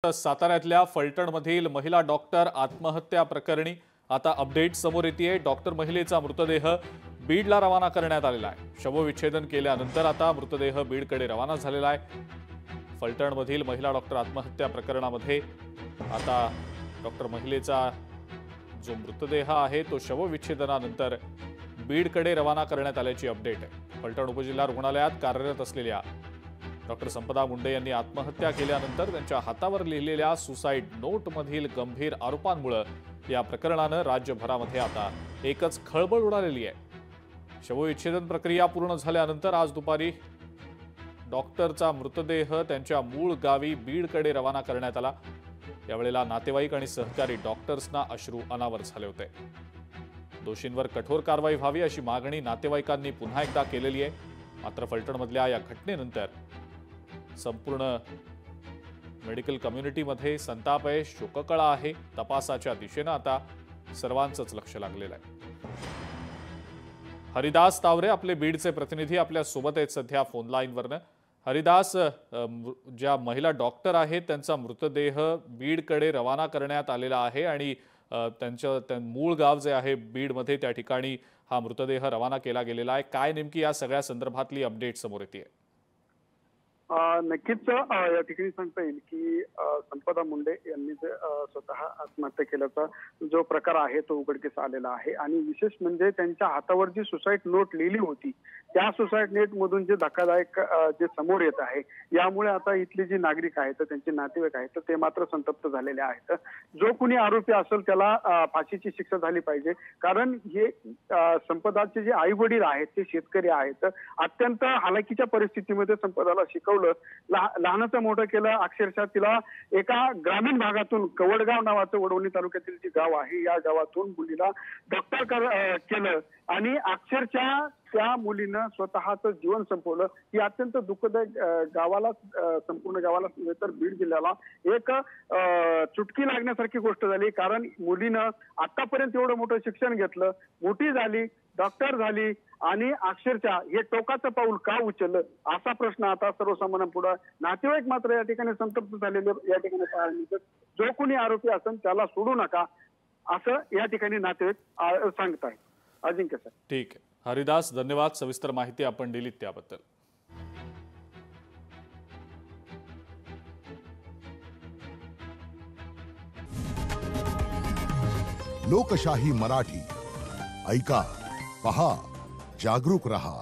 साताऱ्यातल्या फलटणमधील महिला डॉक्टर आत्महत्या प्रकरणी आता अपडेट समोर येतेय। डॉक्टर महिलेचा मृतदेह बीडला रवाना करण्यात आलेला आहे। शवविच्छेदन केल्यानंतर आता मृतदेह बीडकडे रवाना झालेला आहे। फलटणमधील महिला डॉक्टर आत्महत्या प्रकरणामध्ये आता डॉक्टर महिलेचा जो मृतदेह आहे तो शवविच्छेदनानंतर बीडकडे रवाना करण्यात आल्याची अपडेट आहे। फलटण उपजिल्हा रुग्णालयात कार्यरत असलेल्या डॉक्टर संपदा मुंडे यांनी आत्महत्या केल्यानंतर त्यांच्या हातावर लिहिलेल्या सुसाइड नोटमधील गंभीर आरोपांमुळे या प्रकरणाने राज्यभरामध्ये आता एकच खळबळ उडालेली आहे। शवविच्छेदन प्रक्रिया पूर्ण झाल्यानंतर आज दुपारी डॉक्टरचा मृतदेह त्यांच्या मूळ गावी बीडकडे रवाना करण्यात आला। यावेळेला नातेवाईक आणि सहकारी डॉक्टर्सना अश्रू अनावर झाले होते। दोषींवर कठोर कारवाई व्हावी अशी मागणी नातेवाईकांनी पुन्हा एकदा केलेली आहे। मात्र फलटणमधल्या या घटनेनंतर संपूर्ण मेडिकल कम्युनिटीमध्ये संताप आहे, शोककळा आहे। तपासाच्या दिशेने आता सर्वांचंच लक्ष लागलेलं आहे। हरिदास तावरे आपले बीडचे प्रतिनिधी आपल्या सोबत आहेत सध्या फोन लाईनवरनं। हरिदास, ज्या महिला डॉक्टर आहेत त्यांचा मृतदेह बीडकडे रवाना करण्यात आलेला आहे आणि त्यांचं मूळ गाव जे आहे बीडमध्ये त्या ठिकाणी हा मृतदेह रवाना केला गेलेला आहे। काय नेमकी या सगळ्या संदर्भातली अपडेट समोर येते? नक्कीच या ठिकाणी सांगता येईल की संपदा मुंडे यांनी स्वतः आत्महत्या केल्याचा जो प्रकार आहे तो उघडकीस आलेला आहे। आणि विशेष म्हणजे त्यांच्या हातावर जी सुसाईड नोट लिहिली होती त्या सुसाईड नोट मधून जे धक्कादायक जे समोर येत आहे, यामुळे आता इथली जी नागरिक आहेत त्यांचे नातेवाईक आहेत ते मात्र संतप्त झालेले आहेत। जो कुणी आरोपी असेल त्याला फाशीची शिक्षा झाली पाहिजे, कारण हे संपदाचे जे आई वडील आहेत ते शेतकरी आहेत। अत्यंत हालाकीच्या परिस्थितीमध्ये संपदाला शिकवलं, लहानाचं मोठं केलं। अक्षरशः तिला एका ग्रामीण भागातून कवडगाव नावाचं वडवणी तालुक्यातील जे गाव आहे या गावातून मुलीला डॉक्टर केलं आणि अक्षरशः त्या मुलीनं स्वतःचं जीवन संपवलं। ही अत्यंत दुःखदायक गावाला, संपूर्ण गावाला तर बीड जिल्ह्याला एक चुटकी लागण्यासारखी गोष्ट झाली। कारण मुलीनं आतापर्यंत एवढं मोठं शिक्षण घेतलं, मोठी झाली, डॉक्टर झाली आणि अक्षरशः हे टोकाचं पाऊल का उचललं असा प्रश्न आता सर्वसामान्यांपुढे नातेवाईक मात्र या ठिकाणी संतप्त झालेले या ठिकाणी पाहायला मिळतात। जो कोणी आरोपी असेल त्याला सोडू नका असं या ठिकाणी नातेवाईक सांगताय। अजिंक्य सर, ठीक आहे। हरिदास, धन्यवाद, सविस्तर माहिती आपण दिलीत त्याबद्दल। लोकशाही मराठी ऐका, पहा, जागरूक रहा।